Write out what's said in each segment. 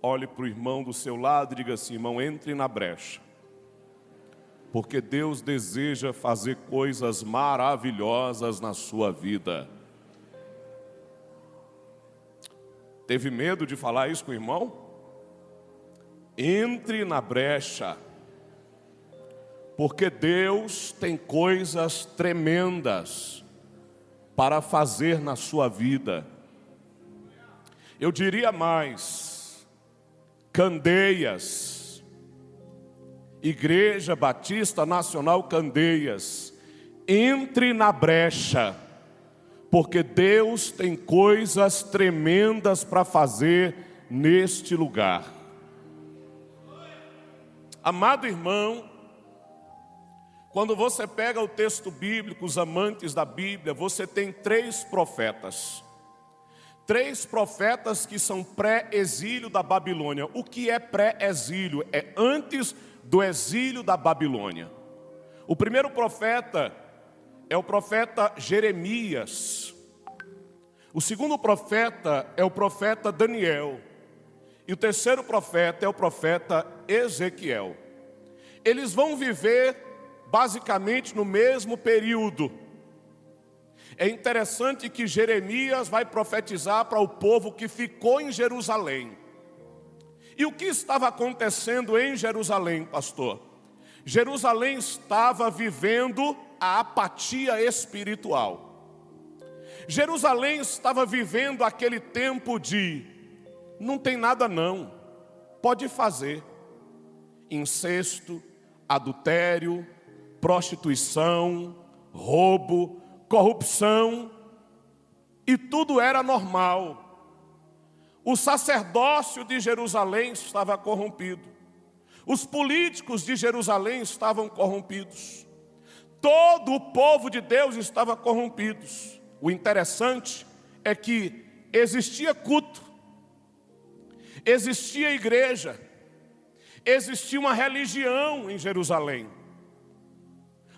Olhe para o irmão do seu lado e diga assim: irmão, entre na brecha. Porque Deus deseja fazer coisas maravilhosas na sua vida. Teve medo de falar isso com o irmão? Entre na brecha. Porque Deus tem coisas tremendas para fazer na sua vida. Eu diria mais: Candeias, Igreja Batista Nacional Candeias, entre na brecha, porque Deus tem coisas tremendas para fazer neste lugar. Amado irmão, quando você pega o texto bíblico, os amantes da Bíblia, você tem 3 profetas. 3 profetas que são pré-exílio da Babilônia. O que é pré-exílio? É antes do exílio da Babilônia. O primeiro profeta é o profeta Jeremias. O segundo profeta é o profeta Daniel. E o terceiro profeta é o profeta Ezequiel. Eles vão viver basicamente no mesmo período. É interessante que Jeremias vai profetizar para o povo que ficou em Jerusalém. E o que estava acontecendo em Jerusalém, pastor? Jerusalém estava vivendo a apatia espiritual. Jerusalém estava vivendo aquele tempo de não tem nada não, pode fazer. Incesto, adultério, prostituição, roubo, corrupção, e tudo era normal. O sacerdócio de Jerusalém estava corrompido. Os políticos de Jerusalém estavam corrompidos. Todo o povo de Deus estava corrompido. O interessante é que existia culto, existia igreja, existia uma religião em Jerusalém.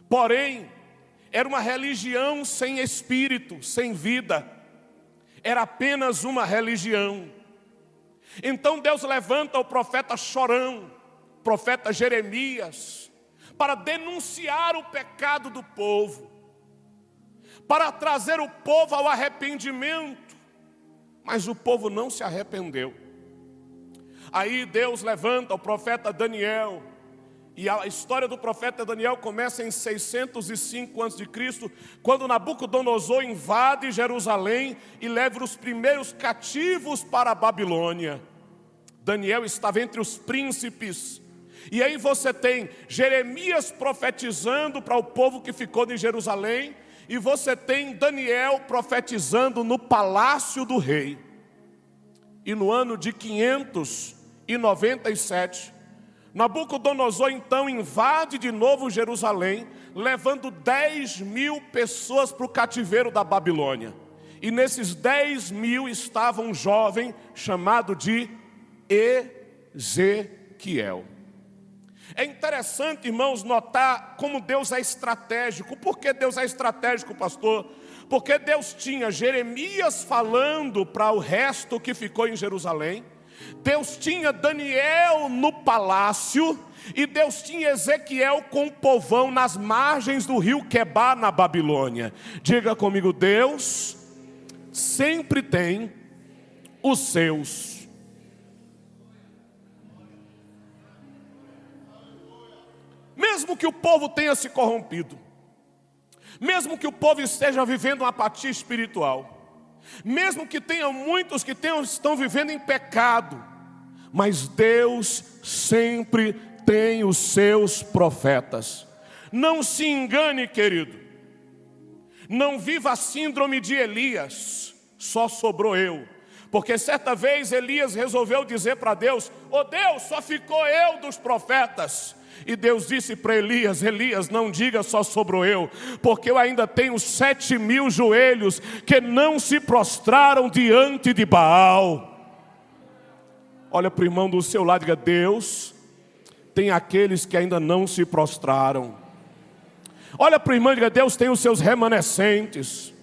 Porém, era uma religião sem espírito, sem vida. Era apenas uma religião. Então Deus levanta o profeta Chorão, profeta Jeremias, para denunciar o pecado do povo, para trazer o povo ao arrependimento. Mas o povo não se arrependeu. Aí Deus levanta o profeta Daniel. E a história do profeta Daniel começa em 605 a.C., quando Nabucodonosor invade Jerusalém e leva os primeiros cativos para a Babilônia. Daniel estava entre os príncipes. E aí você tem Jeremias profetizando para o povo que ficou em Jerusalém, e você tem Daniel profetizando no palácio do rei. E no ano de 597, Nabucodonosor então invade de novo Jerusalém, levando 10.000 pessoas para o cativeiro da Babilônia. E nesses 10.000 estava um jovem chamado de Ezequiel. É interessante, irmãos, notar como Deus é estratégico. Por que Deus é estratégico, pastor? Porque Deus tinha Jeremias falando para o resto que ficou em Jerusalém. Deus tinha Daniel no palácio, e Deus tinha Ezequiel com o povão nas margens do rio Quebar, na Babilônia. Diga comigo: Deus sempre tem os seus. Mesmo que o povo tenha se corrompido, mesmo que o povo esteja vivendo uma apatia espiritual, mesmo que tenham muitos que estão vivendo em pecado, mas Deus sempre tem os seus profetas. Não se engane, querido. Não viva a síndrome de Elias, só sobrou eu. Porque certa vez Elias resolveu dizer para Deus: "Ô Deus, só ficou eu dos profetas." E Deus disse para Elias: Elias, não diga só sobrou eu, porque eu ainda tenho 7.000 joelhos que não se prostraram diante de Baal. Olha para o irmão do seu lado e diga: Deus tem aqueles que ainda não se prostraram. Olha para o irmão e diga: Deus tem os seus remanescentes,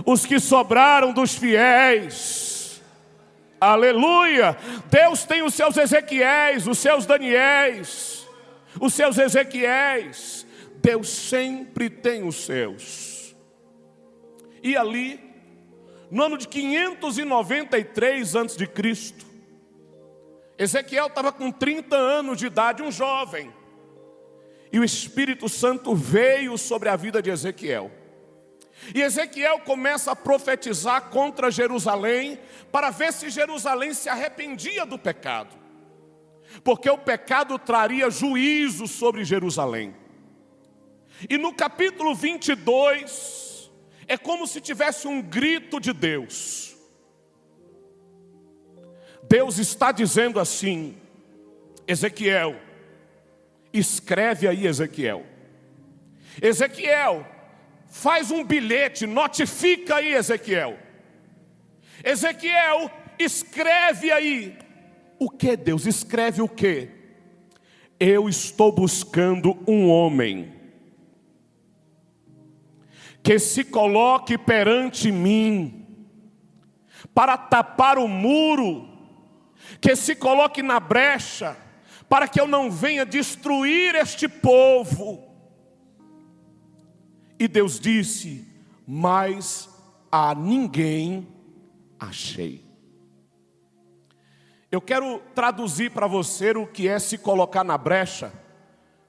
os que sobraram dos fiéis. Aleluia! Deus tem os seus Ezequiéis, os seus Daniéis, os seus Ezequiéis. Deus sempre tem os seus. E ali, no ano de 593 a.C., Ezequiel estava com 30 anos de idade, um jovem. E o Espírito Santo veio sobre a vida de Ezequiel. E Ezequiel começa a profetizar contra Jerusalém, para ver se Jerusalém se arrependia do pecado. Porque o pecado traria juízo sobre Jerusalém. E no capítulo 22, é como se tivesse um grito de Deus. Deus está dizendo assim: Ezequiel, escreve aí, Ezequiel. Ezequiel, faz um bilhete, notifica aí, Ezequiel. Ezequiel, escreve aí. O que, Deus? Escreve o que? Eu estou buscando um homem que se coloque perante mim para tapar o muro, que se coloque na brecha, para que eu não venha destruir este povo. E Deus disse: mas a ninguém achei. Eu quero traduzir para você o que é se colocar na brecha,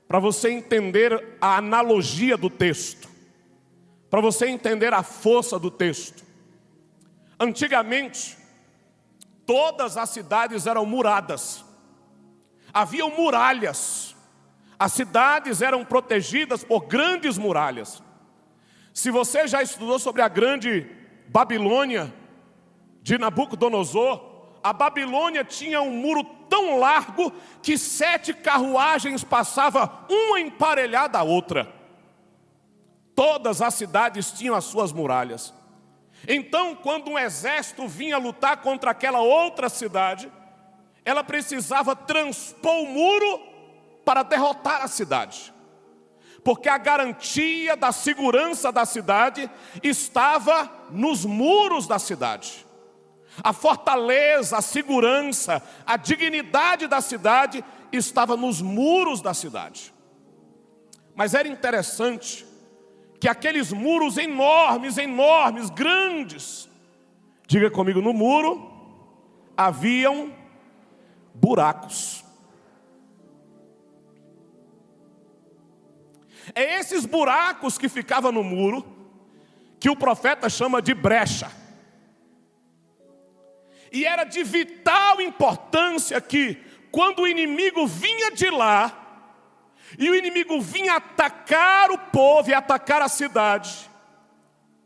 para você entender a analogia do texto, para você entender a força do texto. Antigamente, todas as cidades eram muradas, haviam muralhas, as cidades eram protegidas por grandes muralhas. Se você já estudou sobre a grande Babilônia de Nabucodonosor, a Babilônia tinha um muro tão largo que 7 carruagens passavam uma emparelhada à outra. Todas as cidades tinham as suas muralhas. Então, quando um exército vinha lutar contra aquela outra cidade, ela precisava transpor o muro para derrotar a cidade. Porque a garantia da segurança da cidade estava nos muros da cidade. A fortaleza, a segurança, a dignidade da cidade estava nos muros da cidade. Mas era interessante que aqueles muros enormes, enormes, grandes, diga comigo, no muro haviam buracos. É esses buracos que ficavam no muro que o profeta chama de brecha. E era de vital importância que, quando o inimigo vinha de lá, e o inimigo vinha atacar o povo e atacar a cidade,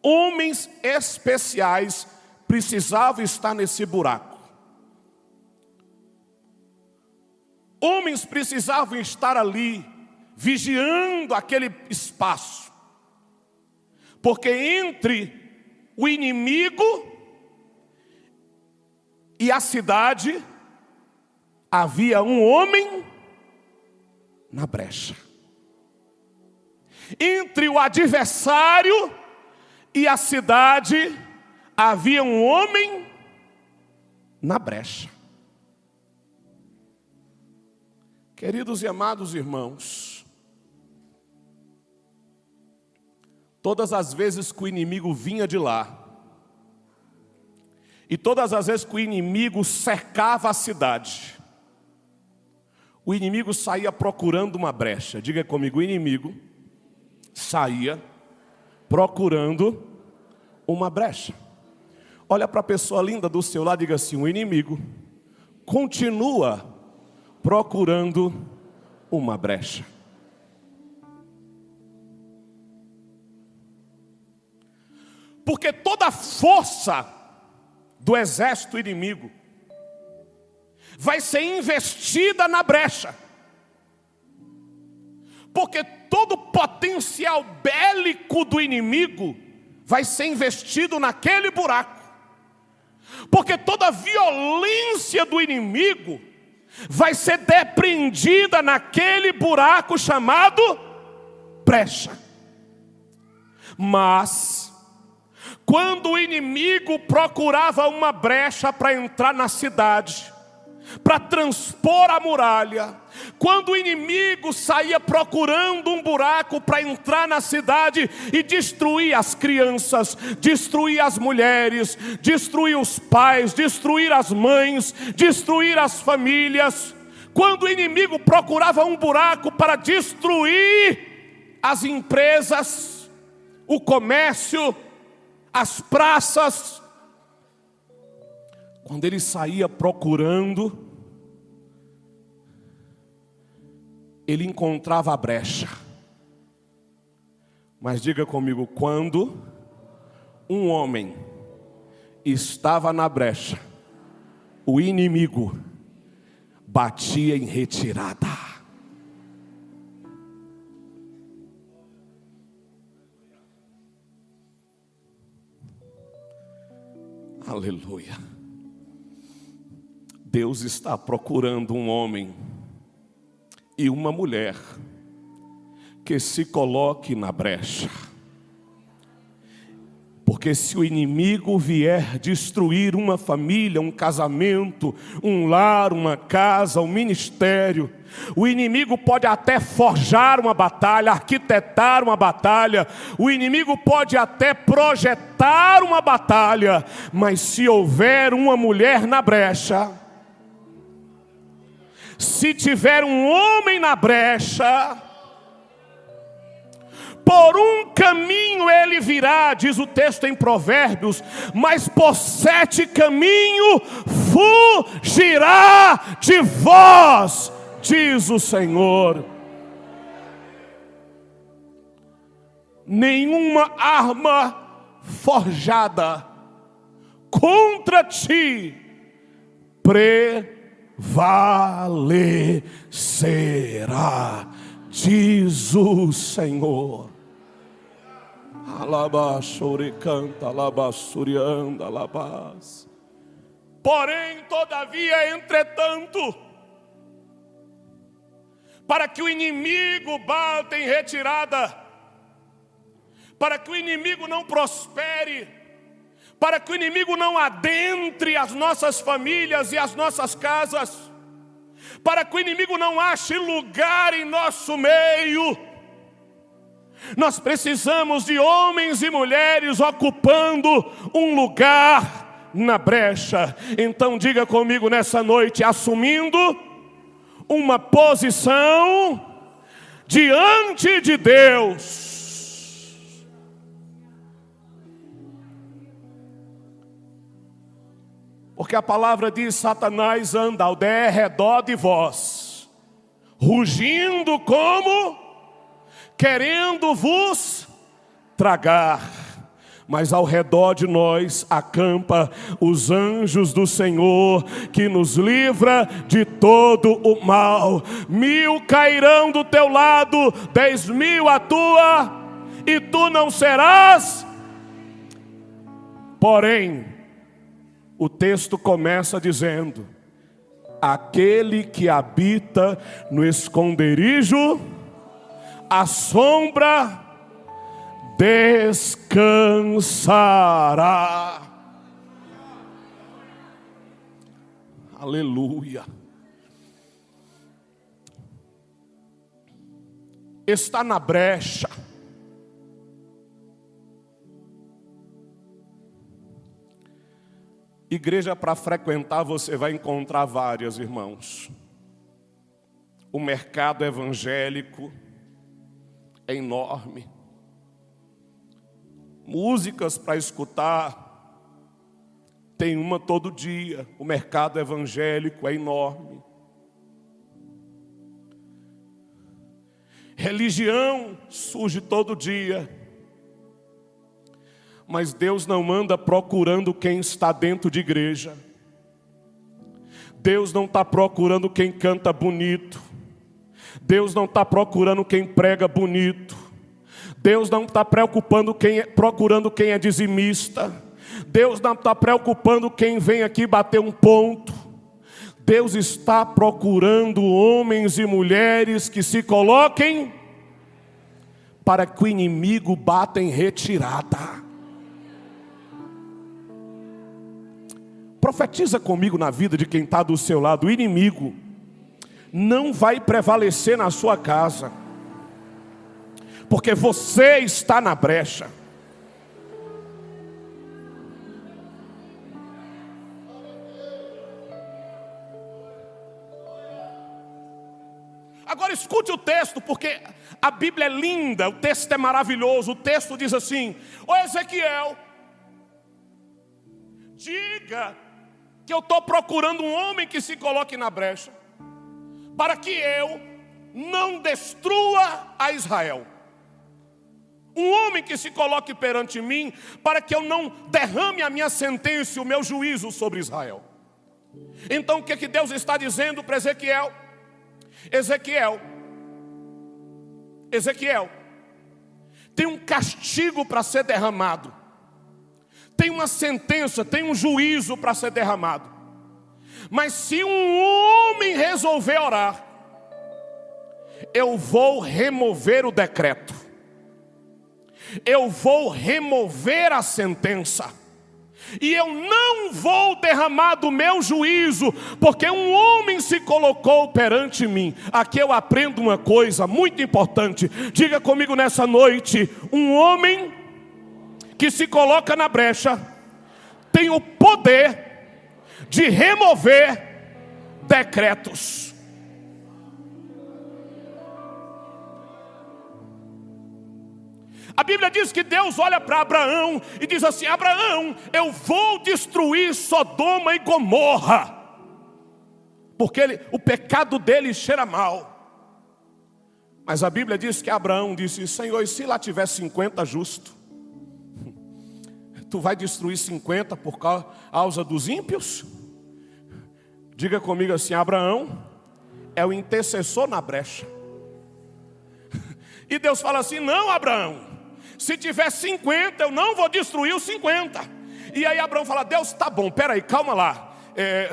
homens especiais precisavam estar nesse buraco. Homens precisavam estar ali, vigiando aquele espaço. Porque entre o inimigo e a cidade havia um homem na brecha. Entre o adversário e a cidade havia um homem na brecha. Queridos e amados irmãos, todas as vezes que o inimigo vinha de lá, e todas as vezes que o inimigo cercava a cidade, o inimigo saía procurando uma brecha. Diga comigo, o inimigo saía procurando uma brecha. Olha para a pessoa linda do seu lado e diga assim: o inimigo continua procurando uma brecha. Porque toda a força do exército inimigo vai ser investida na brecha. Porque todo o potencial bélico do inimigo vai ser investido naquele buraco. Porque toda a violência do inimigo vai ser depreendida naquele buraco chamado brecha. Mas Quando o inimigo procurava uma brecha para entrar na cidade, para transpor a muralha, quando o inimigo saía procurando um buraco para entrar na cidade e destruir as crianças, destruir as mulheres, destruir os pais, destruir as mães, destruir as famílias, quando o inimigo procurava um buraco para destruir as empresas, o comércio, as praças, quando ele saía procurando, ele encontrava a brecha. Mas diga comigo, quando um homem estava na brecha, o inimigo batia em retirada. Aleluia. Deus está procurando um homem e uma mulher que se coloque na brecha. Porque se o inimigo vier destruir uma família, um casamento, um lar, uma casa, um ministério, o inimigo pode até forjar uma batalha, arquitetar uma batalha, o inimigo pode até projetar uma batalha, mas se houver uma mulher na brecha, se tiver um homem na brecha, por um caminho ele virá, diz o texto em Provérbios, mas por 7 caminhos fugirá de vós, diz o Senhor. Nenhuma arma forjada contra ti prevalecerá, diz o Senhor. Alabaxoricanta, alabassurianda, alabás. Porém, todavia, entretanto, para que o inimigo bata em retirada, para que o inimigo não prospere, para que o inimigo não adentre as nossas famílias e as nossas casas, para que o inimigo não ache lugar em nosso meio, nós precisamos de homens e mulheres ocupando um lugar na brecha. Então diga comigo nessa noite, assumindo uma posição diante de Deus. Porque a palavra diz: Satanás anda ao derredor de vós, rugindo como querendo vos tragar, mas ao redor de nós acampa os anjos do Senhor, que nos livra de todo o mal. 1000 cairão do teu lado, 10.000 à tua, e tu não serás. Porém, o texto começa dizendo: aquele que habita no esconderijo, a sombra descansará. Aleluia. Está na brecha. Igreja para frequentar você vai encontrar várias, irmãos. O mercado evangélico é enorme. Músicas para escutar, tem uma todo dia. O mercado evangélico é enorme. Religião surge todo dia. Mas Deus não anda procurando quem está dentro de igreja. Deus não está procurando quem canta bonito. Deus não está procurando quem prega bonito. Deus não está procurando quem é dizimista. Deus não está preocupando quem vem aqui bater um ponto. Deus está procurando homens e mulheres que se coloquem para que o inimigo bata em retirada. Profetiza comigo na vida de quem está do seu lado: o inimigo não vai prevalecer na sua casa, porque você está na brecha. Agora escute o texto, porque a Bíblia é linda, o texto é maravilhoso. O texto diz assim: ô Ezequiel, diga que eu estou procurando um homem que se coloque na brecha, para que eu não destrua a Israel. Um homem que se coloque perante mim, para que eu não derrame a minha sentença e o meu juízo sobre Israel. Então o que Deus está dizendo para Ezequiel? Ezequiel, tem um castigo para ser derramado, tem uma sentença, tem um juízo para ser derramado. Mas se um homem resolver orar, eu vou remover o decreto, eu vou remover a sentença, e eu não vou derramar do meu juízo, porque um homem se colocou perante mim. Aqui eu aprendo uma coisa muito importante. Diga comigo nessa noite: um homem que se coloca na brecha tem o poder de remover decretos. A Bíblia diz que Deus olha para Abraão e diz assim: Abraão, eu vou destruir Sodoma e Gomorra, porque o pecado dele cheira mal. Mas a Bíblia diz que Abraão disse: Senhor, e se lá tiver 50 justos? Tu vai destruir 50 por causa dos ímpios? Diga comigo assim: Abraão é o intercessor na brecha. E Deus fala assim: não, Abraão, se tiver 50, eu não vou destruir os 50. E aí Abraão fala: Deus, tá bom, peraí, calma lá.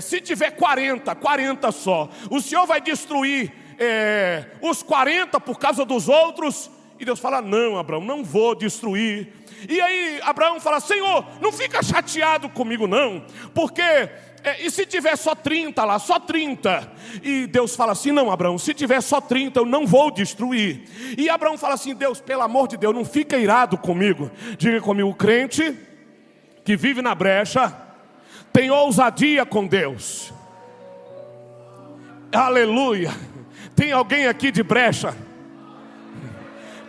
Se tiver 40 só, o Senhor vai destruir os 40 por causa dos outros? E Deus fala: não, Abraão, não vou destruir. E aí Abraão fala: Senhor, não fica chateado comigo não, porque e se tiver só 30 lá, só 30? E Deus fala assim: não, Abraão, se tiver só 30 eu não vou destruir. E Abraão fala assim: Deus, pelo amor de Deus, não fica irado comigo. Diga comigo: o crente que vive na brecha tem ousadia com Deus. Aleluia. Tem alguém aqui de brecha?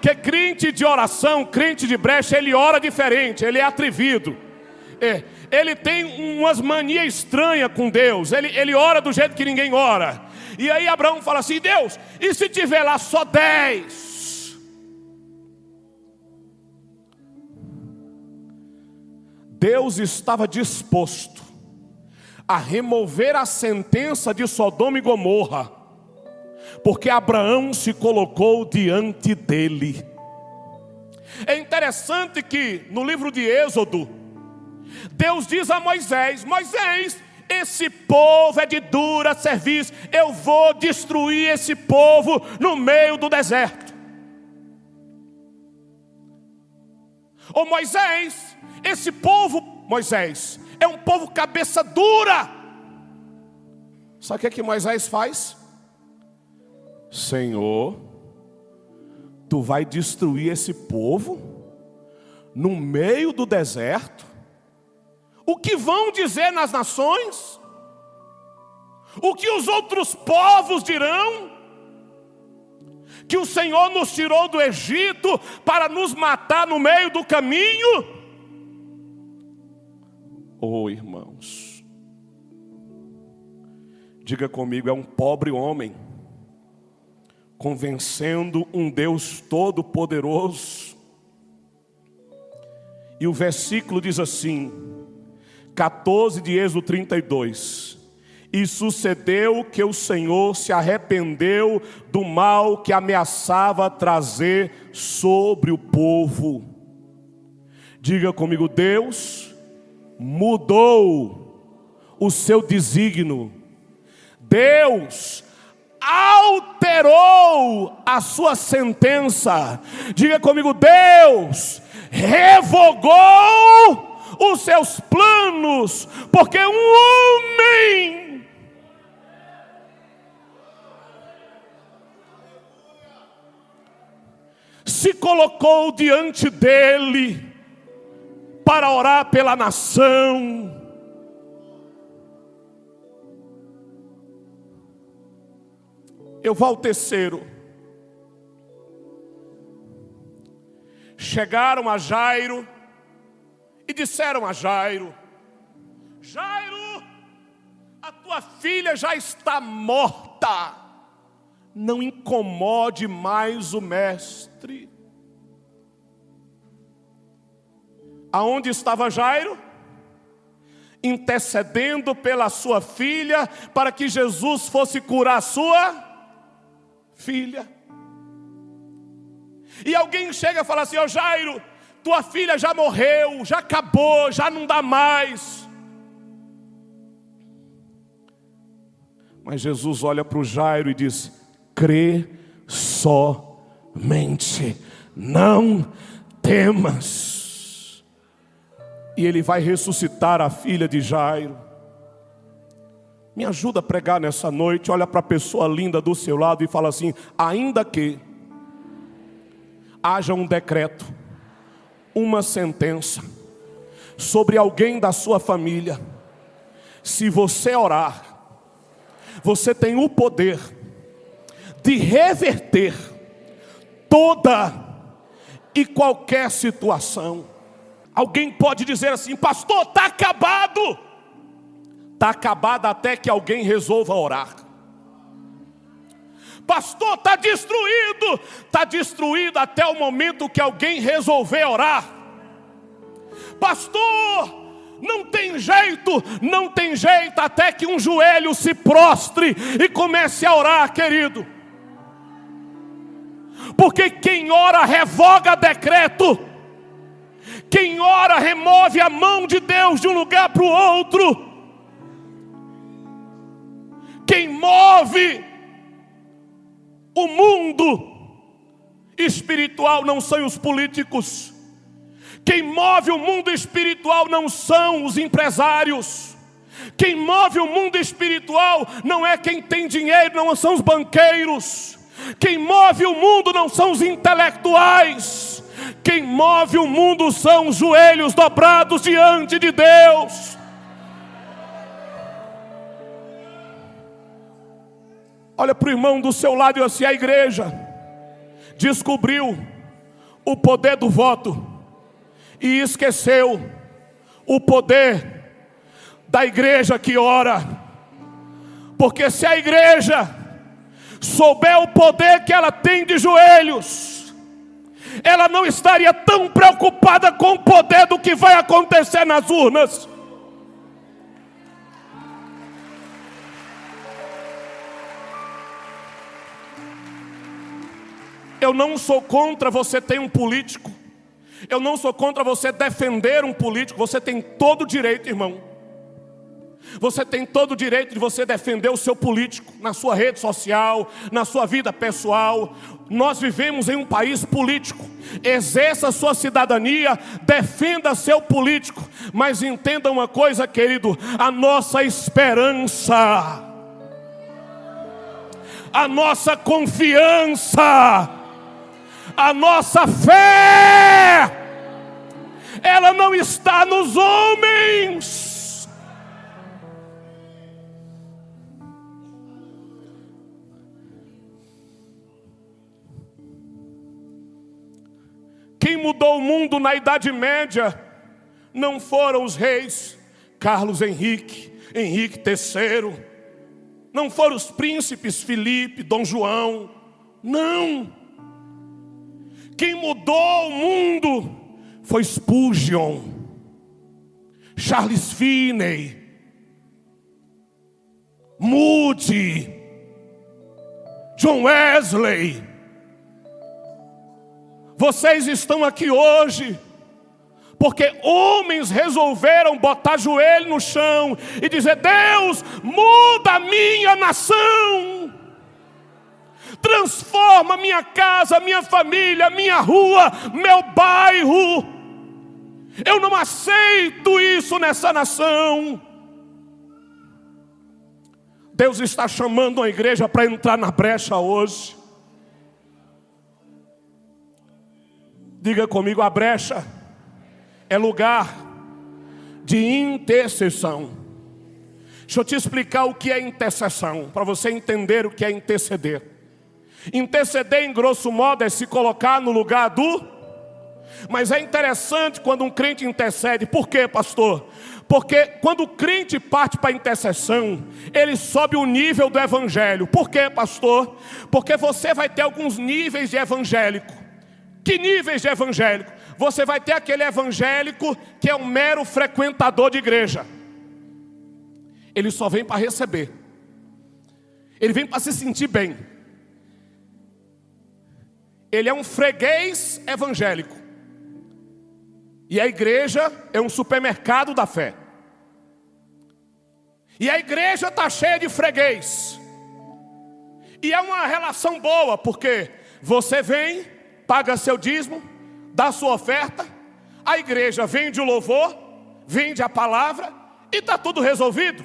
Que crente de oração, crente de brecha, ele ora diferente, ele é atrevido. Ele tem umas manias estranhas com Deus. Ele ora do jeito que ninguém ora. E aí Abraão fala assim: Deus, e se tiver lá só 10? Deus estava disposto a remover a sentença de Sodoma e Gomorra, porque Abraão se colocou diante dele. É interessante que no livro de Êxodo, Deus diz a Moisés: Moisés, esse povo é de dura serviço, eu vou destruir esse povo no meio do deserto. Ô Moisés, esse povo, Moisés, é um povo cabeça dura. Sabe o que Moisés faz? Senhor, tu vai destruir esse povo no meio do deserto? O que vão dizer nas nações? O que os outros povos dirão? Que o Senhor nos tirou do Egito para nos matar no meio do caminho? Oh, irmãos, diga comigo: é um pobre homem convencendo um Deus todo-poderoso. E o versículo diz assim, 14 de Êxodo 32: e sucedeu que o Senhor se arrependeu do mal que ameaçava trazer sobre o povo. Diga comigo: Deus mudou o seu desígnio. Deus alterou a sua sentença. Diga comigo: Deus revogou os seus planos, porque um homem se colocou diante dele para orar pela nação. Eu vou ao terceiro. Chegaram a Jairo e disseram a Jairo: Jairo, a tua filha já está morta, não incomode mais o mestre. Aonde estava Jairo? Intercedendo pela sua filha, para que Jesus fosse curar a sua filha. E alguém chega e fala assim: ó Jairo, tua filha já morreu, já acabou, já não dá mais. Mas Jesus olha para o Jairo e diz: crê somente, não temas. E ele vai ressuscitar a filha de Jairo. Me ajuda a pregar nessa noite. Olha para a pessoa linda do seu lado e fala assim: ainda que haja um decreto, uma sentença sobre alguém da sua família, se você orar, você tem o poder de reverter toda e qualquer situação. Alguém pode dizer assim: pastor, está acabado. Está acabado até que alguém resolva orar. Pastor, está destruído. Está destruído até o momento que alguém resolver orar. Pastor, não tem jeito. Não tem jeito até que um joelho se prostre e comece a orar, querido. Porque quem ora revoga decreto. Quem ora remove a mão de Deus de um lugar para o outro. Quem move o mundo espiritual não são os políticos. Quem move o mundo espiritual não são os empresários. Quem move o mundo espiritual não é quem tem dinheiro, não são os banqueiros. Quem move o mundo não são os intelectuais. Quem move o mundo são os joelhos dobrados diante de Deus. Olha para o irmão do seu lado e assim: a igreja descobriu o poder do voto e esqueceu o poder da igreja que ora. Porque se a igreja souber o poder que ela tem de joelhos, ela não estaria tão preocupada com o poder do que vai acontecer nas urnas. Eu não sou contra você ter um político. Eu não sou contra você defender um político. Você tem todo o direito, irmão. Você tem todo o direito de você defender o seu político na sua rede social, na sua vida pessoal. Nós vivemos em um país político. Exerça a sua cidadania, defenda seu político. Mas entenda uma coisa, querido: a nossa esperança, a nossa confiança, a nossa fé, ela não está nos homens. Quem mudou o mundo na Idade Média não foram os reis Carlos Henrique, Henrique III, não foram os príncipes Filipe, Dom João, não. Quem mudou o mundo foi Spurgeon, Charles Finney, Moody, John Wesley. Vocês estão aqui hoje porque homens resolveram botar joelho no chão e dizer: Deus, muda a minha nação. Transforma minha casa, minha família, minha rua, meu bairro. Eu não aceito isso nessa nação. Deus está chamando a igreja para entrar na brecha hoje. Diga comigo, a brecha é lugar de intercessão. Deixa eu te explicar o que é intercessão, para você entender o que é interceder. Interceder, em grosso modo, é se colocar no lugar do... Mas é interessante quando um crente intercede. Por quê, pastor? Porque quando o crente parte para a intercessão, ele sobe o nível do evangelho. Por quê, pastor? Porque você vai ter alguns níveis de evangélico. Que níveis de evangélico? Você vai ter aquele evangélico que é um mero frequentador de igreja. Ele só vem para receber. Ele vem para se sentir bem. Ele é um freguês evangélico. E a igreja é um supermercado da fé. E a igreja está cheia de freguês. E é uma relação boa, porque você vem, paga seu dízimo, dá sua oferta, a igreja vende o louvor, vende a palavra, e está tudo resolvido.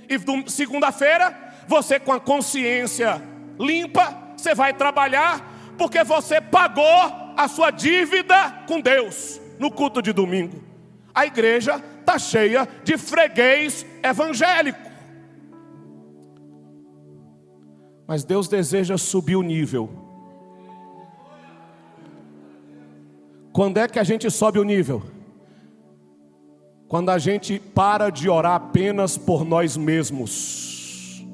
E segunda-feira, você com a consciência limpa, você vai trabalhar, porque você pagou a sua dívida com Deus no culto de domingo. A igreja está cheia de freguês evangélico. Mas Deus deseja subir o nível. Quando é que a gente sobe o nível? Quando a gente para de orar apenas por nós mesmos.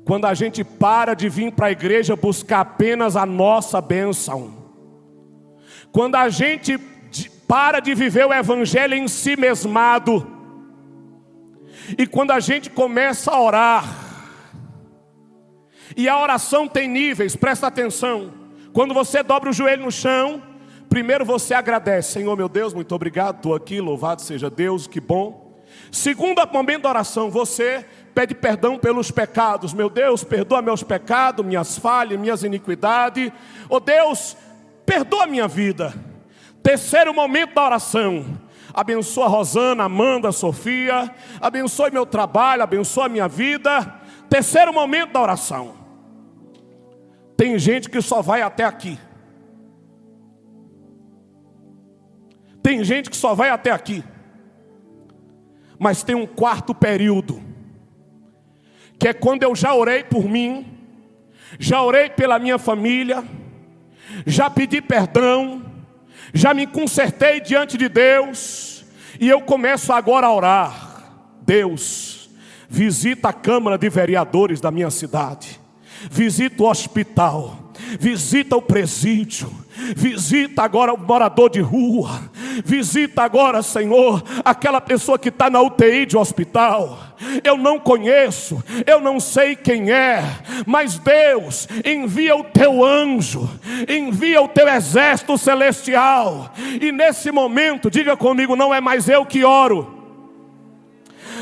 Quando a gente para de vir para a igreja buscar apenas a nossa bênção. Quando a gente para de viver o evangelho em si mesmado. E quando a gente começa a orar. E a oração tem níveis, presta atenção. Quando você dobra o joelho no chão, primeiro você agradece. Senhor meu Deus, muito obrigado, estou aqui, louvado seja Deus, que bom. Segundo momento da oração, você pede perdão pelos pecados. Meu Deus, perdoa meus pecados, minhas falhas, minhas iniquidades. Oh Deus, perdoa minha vida. Terceiro momento da oração, abençoa a Rosana, Amanda, a Sofia. Abençoe meu trabalho, abençoa a minha vida. Terceiro momento da oração. Tem gente que só vai até aqui. Tem gente que só vai até aqui. Mas tem um quarto período, que é quando eu já orei por mim, já orei pela minha família, já pedi perdão, já me consertei diante de Deus, e eu começo agora a orar. Deus, visita a Câmara de Vereadores da minha cidade, visita o hospital, visita o presídio, visita agora o morador de rua, visita agora, Senhor, aquela pessoa que está na UTI de hospital. Eu não conheço, eu não sei quem é, mas Deus, envia o teu anjo, envia o teu exército celestial. E nesse momento, diga comigo, não é mais eu que oro,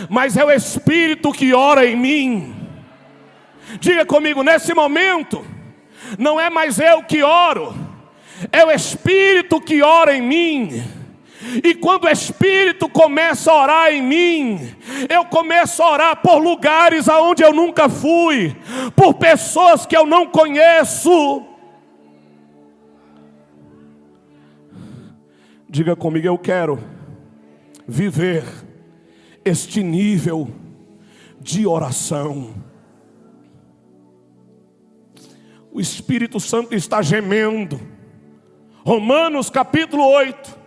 mas é o Espírito que ora em mim. Diga comigo, nesse momento, não é mais eu que oro, é o Espírito que ora em mim. E quando o Espírito começa a orar em mim, eu começo a orar por lugares aonde eu nunca fui, por pessoas que eu não conheço. Diga comigo, eu quero viver este nível de oração. O Espírito Santo está gemendo. Romanos capítulo 8.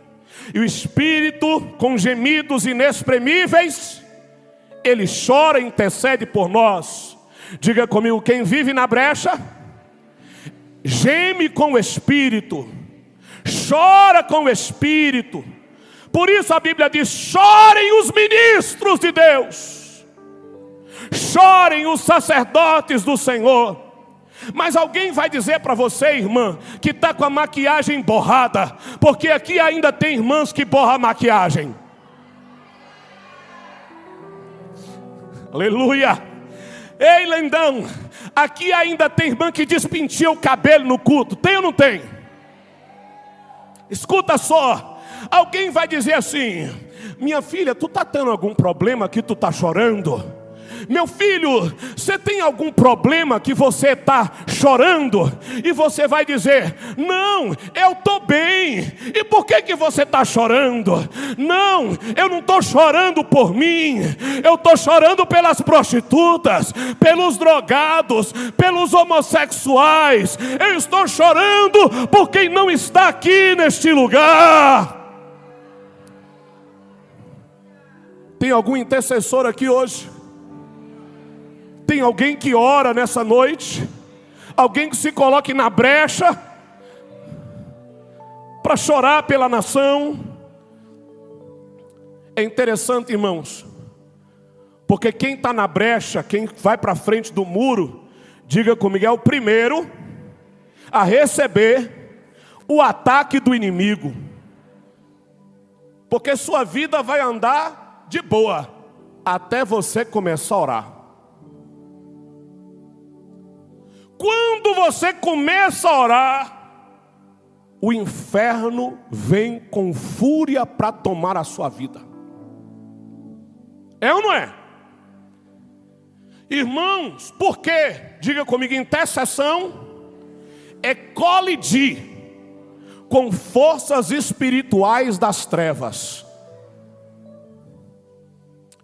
E o Espírito, com gemidos inexprimíveis, ele chora e intercede por nós. Diga comigo, quem vive na brecha, geme com o Espírito, chora com o Espírito. Por isso a Bíblia diz, chorem os ministros de Deus, chorem os sacerdotes do Senhor. Mas alguém vai dizer para você, irmã, que está com a maquiagem borrada, porque aqui ainda tem irmãs que borram a maquiagem. Aleluia. Ei, lendão, aqui ainda tem irmã que despintia o cabelo no culto. Tem ou não tem? Escuta só, Alguém vai dizer assim: minha filha, tu está tendo algum problema que tu está chorando? Meu filho, você tem algum problema que você está chorando? E você vai dizer: não, eu estou bem. E por que você está chorando? Não, eu não estou chorando por mim. Eu estou chorando pelas prostitutas, pelos drogados, pelos homossexuais. Eu estou chorando por quem não está aqui neste lugar. Tem algum intercessor aqui hoje? Tem alguém que ora nessa noite? Alguém que se coloque na brecha para chorar pela nação? É interessante, irmãos, porque quem está na brecha, quem vai para frente do muro, diga comigo, é o primeiro a receber o ataque do inimigo. Porque sua vida vai andar de boa até você começar a orar. Quando você começa a orar, o inferno vem com fúria para tomar a sua vida. É ou não é? Irmãos, por quê? Diga comigo, intercessão é colidir com forças espirituais das trevas.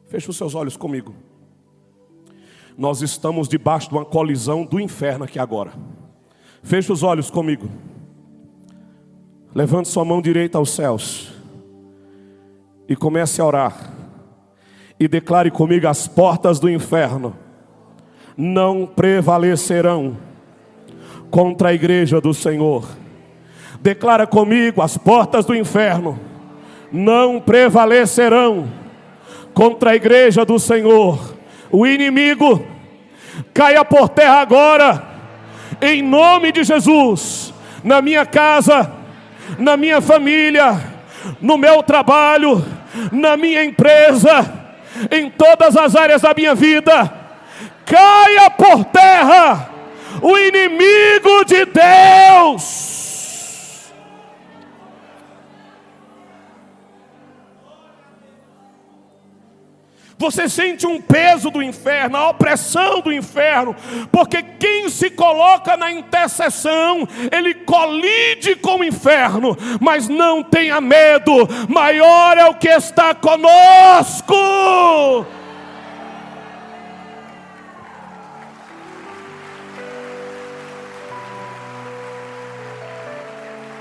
Feche os seus olhos comigo. Nós estamos debaixo de uma colisão do inferno aqui agora. Feche os olhos comigo. Levante sua mão direita aos céus e comece a orar. E declare comigo: as portas do inferno não prevalecerão contra a igreja do Senhor. Declara comigo: as portas do inferno não prevalecerão contra a igreja do Senhor. O inimigo caia por terra agora, em nome de Jesus, na minha casa, na minha família, no meu trabalho, na minha empresa, em todas as áreas da minha vida. Caia por terra o inimigo de Deus. Você sente um peso do inferno, a opressão do inferno, porque quem se coloca na intercessão, ele colide com o inferno. Mas não tenha medo, maior é o que está conosco.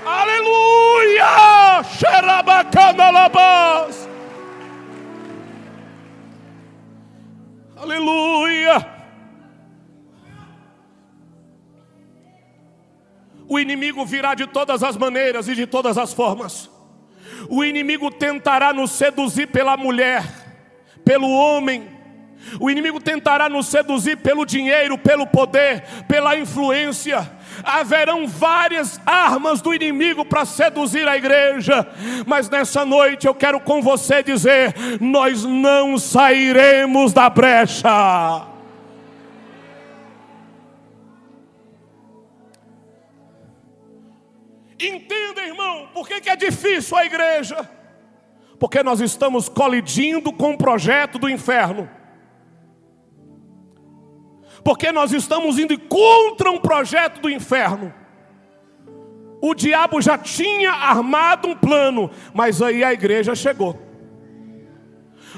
Aleluia! Xerabacandalabás. Aleluia! O inimigo virá de todas as maneiras e de todas as formas. O inimigo tentará nos seduzir pela mulher, pelo homem. O inimigo tentará nos seduzir pelo dinheiro, pelo poder, pela influência. Haverão várias armas do inimigo para seduzir a igreja. Mas nessa noite eu quero com você dizer: nós não sairemos da brecha. Entenda, irmão, por que é difícil a igreja? Porque nós estamos colidindo com o projeto do inferno. Porque nós estamos indo contra um projeto do inferno. O diabo já tinha armado um plano, mas aí a igreja chegou.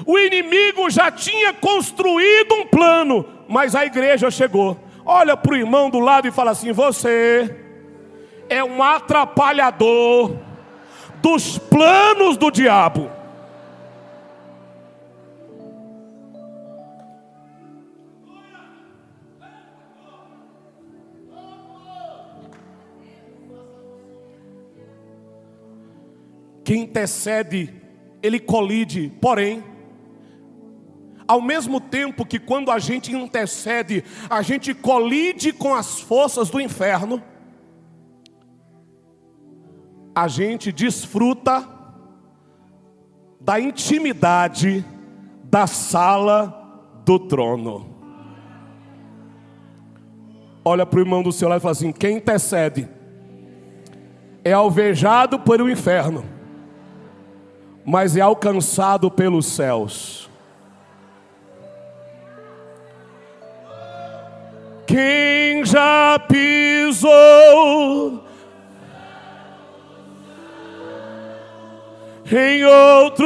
O inimigo já tinha construído um plano, mas a igreja chegou. Olha para o irmão do lado e fala assim: você é um atrapalhador dos planos do diabo. Quem intercede, ele colide. Porém, ao mesmo tempo que quando a gente intercede, a gente colide com as forças do inferno, a gente desfruta da intimidade da sala do trono. Olha para o irmão do seu lado e fala assim: quem intercede é alvejado pelo inferno, mas é alcançado pelos céus. Quem já pisou em outro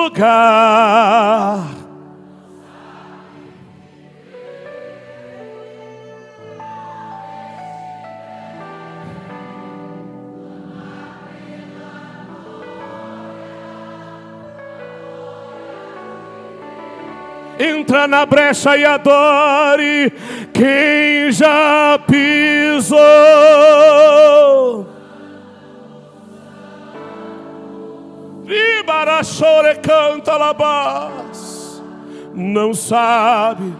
lugar, entra na brecha e adore. Quem já pisou e barachore canta labás, não sabe.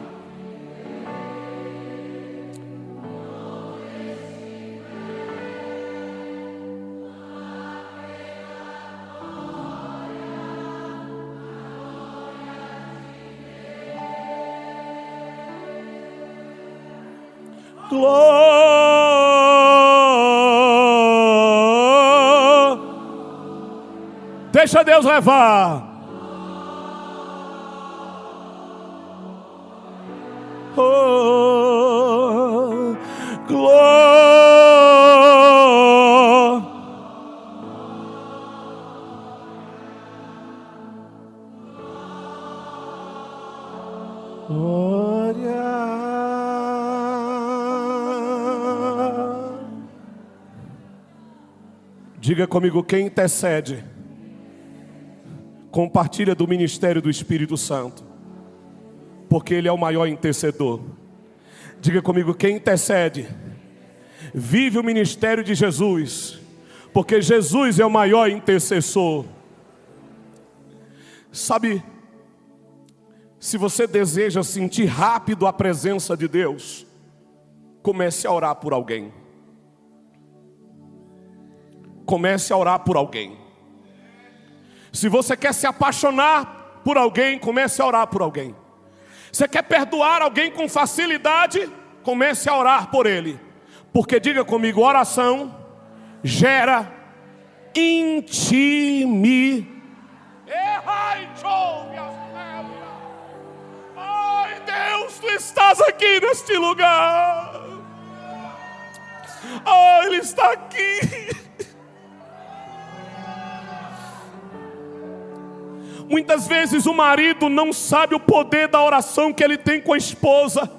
Deixa Deus levar. Oh, diga comigo, quem intercede compartilha do ministério do Espírito Santo, porque Ele é o maior intercedor. Diga comigo, quem intercede vive o ministério de Jesus, porque Jesus é o maior intercessor. Sabe, se você deseja sentir rápido a presença de Deus, comece a orar por alguém. Comece a orar por alguém. Se você quer se apaixonar por alguém, comece a orar por alguém. Você quer perdoar alguém com facilidade, comece a orar por ele. Porque diga comigo, oração gera intimidade. Ai Deus, Tu estás aqui neste lugar. Oh, Ele está aqui. Muitas vezes o marido não sabe o poder da oração que ele tem com a esposa.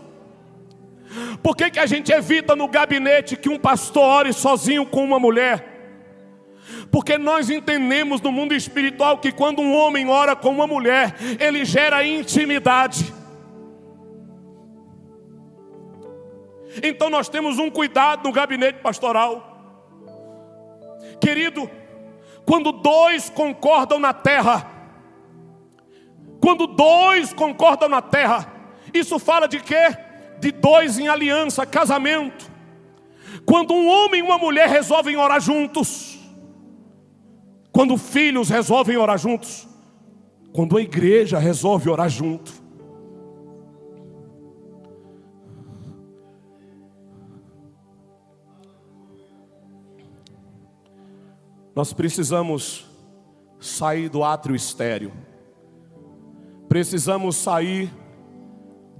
Por que a gente evita no gabinete que um pastor ore sozinho com uma mulher? Porque nós entendemos no mundo espiritual que quando um homem ora com uma mulher, ele gera intimidade. Então nós temos um cuidado no gabinete pastoral. Querido, quando dois concordam na terra, isso fala de quê? De dois em aliança, casamento. Quando um homem e uma mulher resolvem orar juntos, quando filhos resolvem orar juntos, quando a igreja resolve orar junto. Nós precisamos sair do átrio estéril. Precisamos sair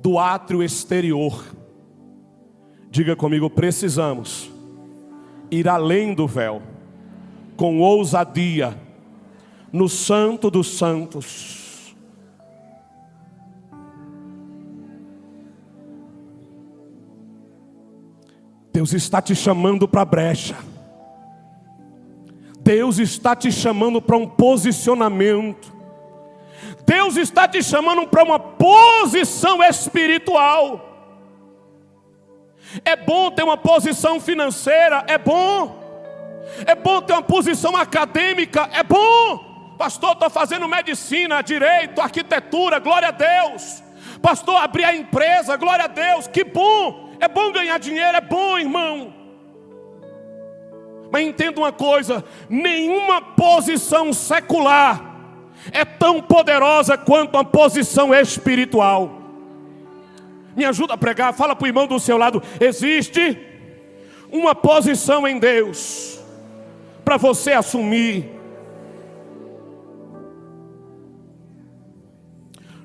do átrio exterior. Diga comigo, precisamos ir além do véu, com ousadia, no Santo dos Santos. Deus está te chamando para a brecha. Deus está te chamando para um posicionamento. Deus está te chamando para uma posição espiritual. É bom ter uma posição financeira, é bom. É bom ter uma posição acadêmica, é bom. Pastor, estou fazendo medicina, direito, arquitetura, glória a Deus. Pastor, abrir a empresa, glória a Deus, que bom. É bom ganhar dinheiro, é bom, irmão. Mas entenda uma coisa, nenhuma posição secular é tão poderosa quanto uma posição espiritual. Me ajuda a pregar, fala para o irmão do seu lado. Existe uma posição em Deus para você assumir.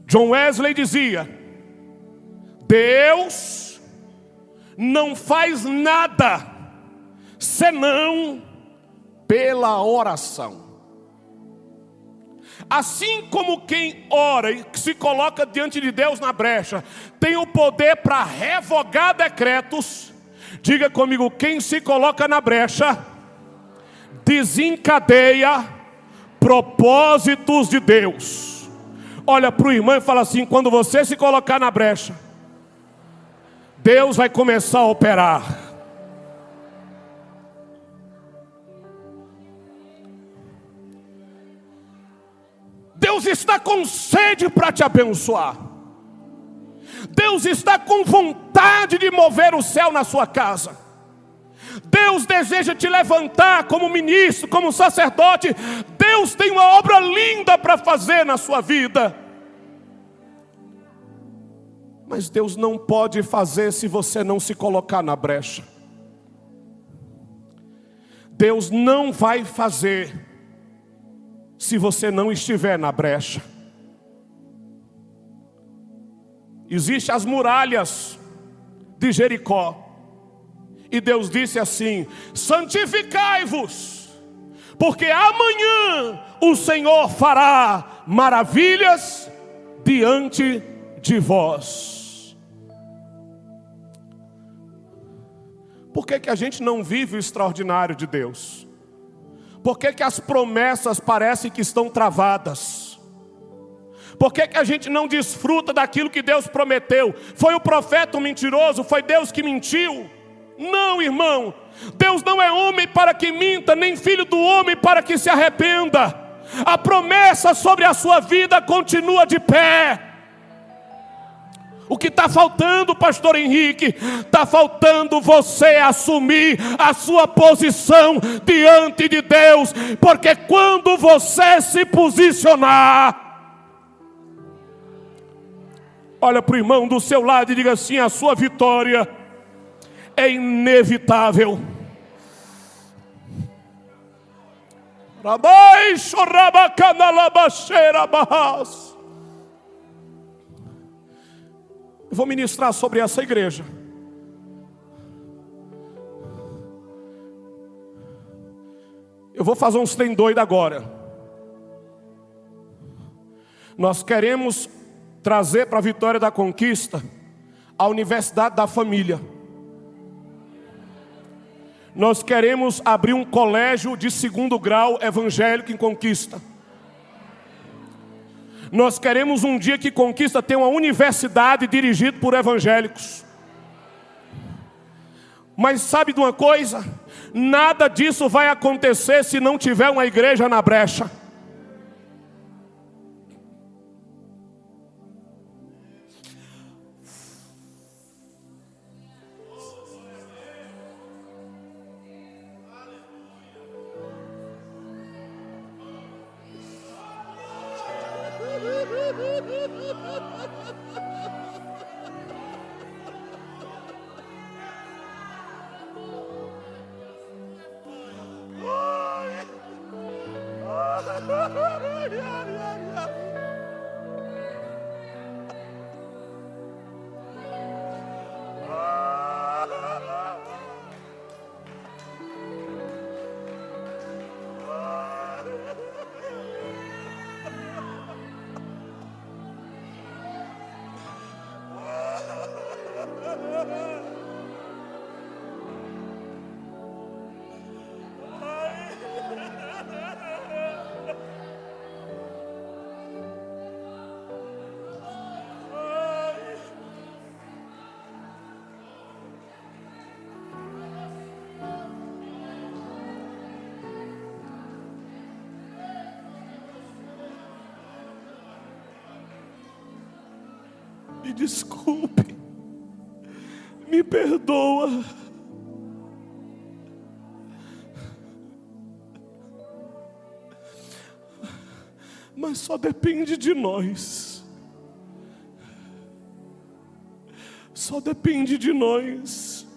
John Wesley dizia: Deus não faz nada senão pela oração. Assim como quem ora e se coloca diante de Deus na brecha tem o poder para revogar decretos, diga comigo: quem se coloca na brecha desencadeia propósitos de Deus. Olha para o irmão e fala assim: quando você se colocar na brecha, Deus vai começar a operar. Deus está com sede para te abençoar. Deus está com vontade de mover o céu na sua casa. Deus deseja te levantar como ministro, como sacerdote. Deus tem uma obra linda para fazer na sua vida. Mas Deus não pode fazer se você não se colocar na brecha. Deus não vai fazer se você não estiver na brecha. Existem as muralhas de Jericó. E Deus disse assim: santificai-vos, porque amanhã o Senhor fará maravilhas diante de vós. Por que a gente não vive o extraordinário de Deus? Por que as promessas parecem que estão travadas? Por que a gente não desfruta daquilo que Deus prometeu? Foi o profeta um mentiroso? Foi Deus que mentiu? Não, irmão. Deus não é homem para que minta, nem filho do homem para que se arrependa. A promessa sobre a sua vida continua de pé. O que está faltando, pastor Henrique? Está faltando você assumir a sua posição diante de Deus. Porque quando você se posicionar, olha para o irmão do seu lado e diga assim: a sua vitória é inevitável. Rabaixo, rabacanalabaxeira, barras. Eu vou ministrar sobre essa igreja. Eu vou fazer uns trem doido agora. Nós queremos trazer para a Vitória da Conquista a Universidade da Família. Nós queremos abrir um colégio de 2º grau evangélico em Conquista. Nós queremos um dia que Conquista tenha uma universidade dirigida por evangélicos. Mas sabe de uma coisa? Nada disso vai acontecer se não tiver uma igreja na brecha. Me desculpe, me perdoa. Mas só depende de nós. Só depende de nós.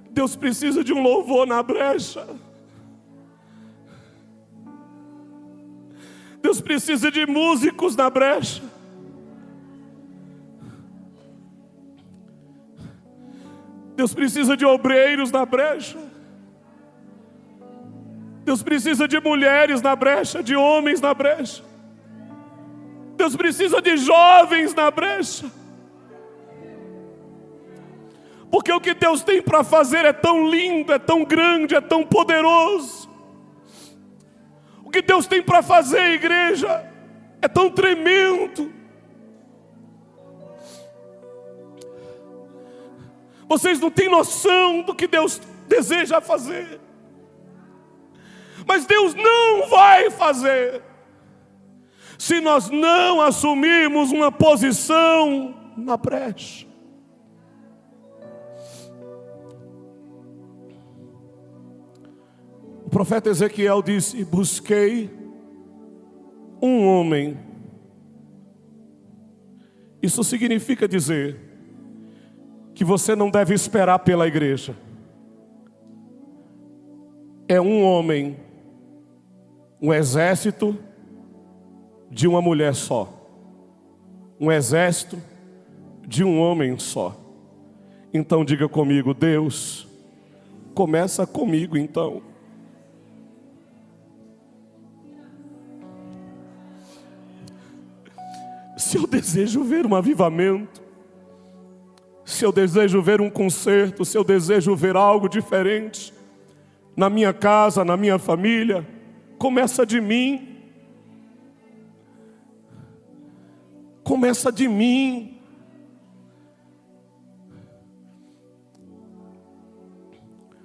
Deus precisa de um louvor na brecha. Deus precisa de músicos na brecha. Deus precisa de obreiros na brecha. Deus precisa de mulheres na brecha, de homens na brecha. Deus precisa de jovens na brecha. Porque o que Deus tem para fazer é tão lindo, é tão grande, é tão poderoso. O que Deus tem para fazer, igreja, é tão tremendo. Vocês não têm noção do que Deus deseja fazer. Mas Deus não vai fazer se nós não assumirmos uma posição na brecha. O profeta Ezequiel disse: busquei um homem. Isso significa dizer que você não deve esperar pela igreja. É um homem, um exército de uma mulher só. Um exército de um homem só. Então diga comigo: Deus, começa comigo então. Se eu desejo ver um avivamento, se eu desejo ver um concerto, se eu desejo ver algo diferente na minha casa, na minha família, começa de mim. Começa de mim.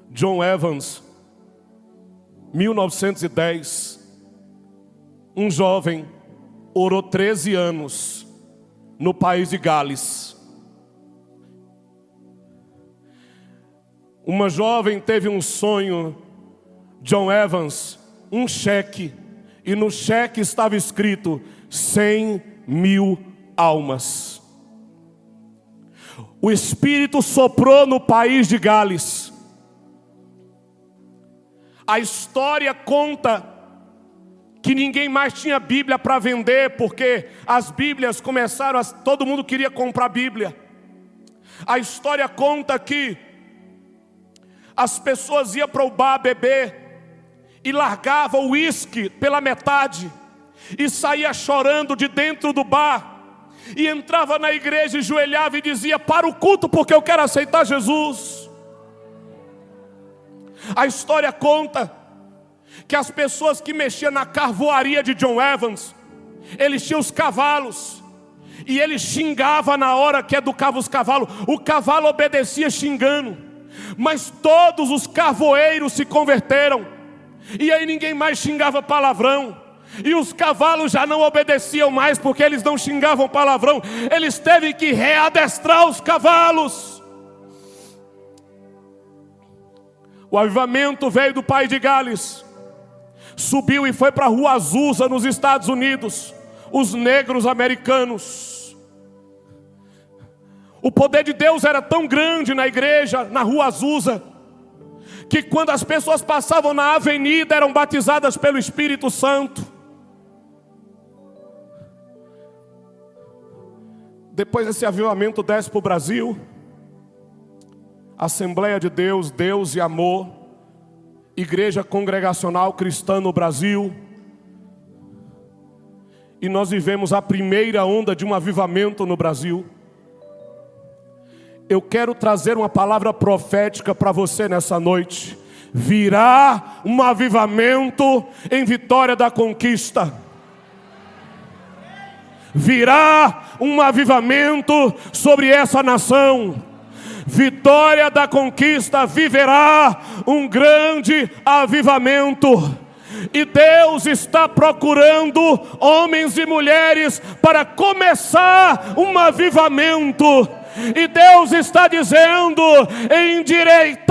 John Evans, 1910, um jovem orou 13 anos no país de Gales. Uma jovem teve um sonho, John Evans, um cheque, e no cheque estava escrito 100.000 almas. O Espírito soprou no país de Gales. A história conta que ninguém mais tinha Bíblia para vender, porque as Bíblias começaram todo mundo queria comprar Bíblia. A história conta que as pessoas iam para o bar beber e largavam o uísque pela metade e saía chorando de dentro do bar e entrava na igreja e joelhava e dizia: para o culto porque eu quero aceitar Jesus. A história conta que as pessoas que mexiam na carvoaria de John Evans, eles tinham os cavalos, e ele xingava na hora que educava os cavalos. O cavalo obedecia xingando, mas todos os carvoeiros se converteram, e aí ninguém mais xingava palavrão, e os cavalos já não obedeciam mais, porque eles não xingavam palavrão. Eles teve que readestrar os cavalos. O avivamento veio do país de Gales, subiu e foi para a Rua Azusa, nos Estados Unidos. Os negros americanos. O poder de Deus era tão grande na igreja, na Rua Azusa, que quando as pessoas passavam na avenida eram batizadas pelo Espírito Santo. Depois esse avivamento desce para o Brasil. Assembleia de Deus, Deus e Amor, Igreja Congregacional Cristã no Brasil. E nós vivemos a primeira onda de um avivamento no Brasil. Eu quero trazer uma palavra profética para você nessa noite. Virá um avivamento em Vitória da Conquista. Virá um avivamento sobre essa nação. Vitória da Conquista viverá um grande avivamento. E Deus está procurando homens e mulheres para começar um avivamento. E Deus está dizendo: endireitai,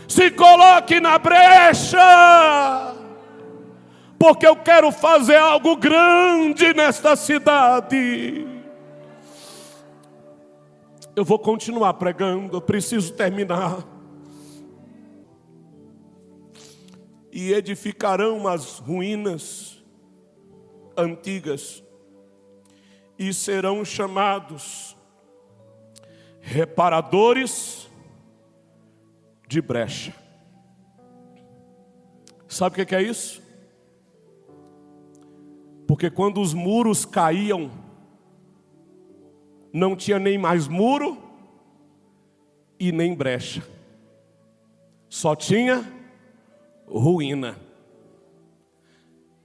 se coloque na brecha, porque eu quero fazer algo grande nesta cidade. Eu vou continuar pregando, eu preciso terminar. e edificarão as ruínas antigas, e serão chamados reparadores de brecha. Sabe o que é isso? Porque quando os muros caíam, não tinha nem mais muro e nem brecha, só tinha ruína.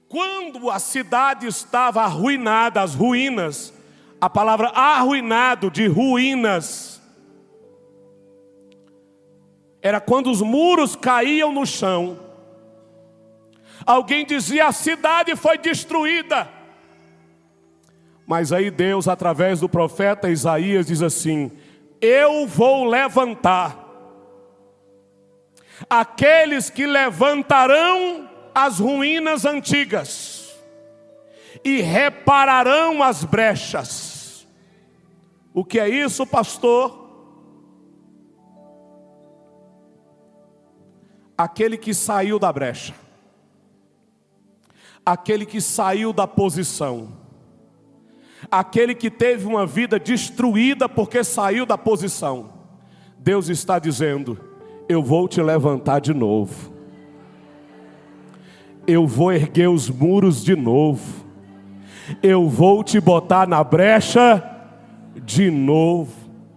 Quando a cidade estava arruinada, as ruínas, a palavra arruinado de ruínas, era quando os muros caíam no chão. Alguém dizia: a cidade foi destruída. Mas aí Deus, através do profeta Isaías, diz assim: eu vou levantar aqueles que levantarão as ruínas antigas e repararão as brechas. O que é isso, pastor? Aquele que saiu da brecha, aquele que saiu da posição, aquele que teve uma vida destruída porque saiu da posição. Deus está dizendo: eu vou te levantar de novo, eu vou erguer os muros de novo, eu vou te botar na brecha de novo.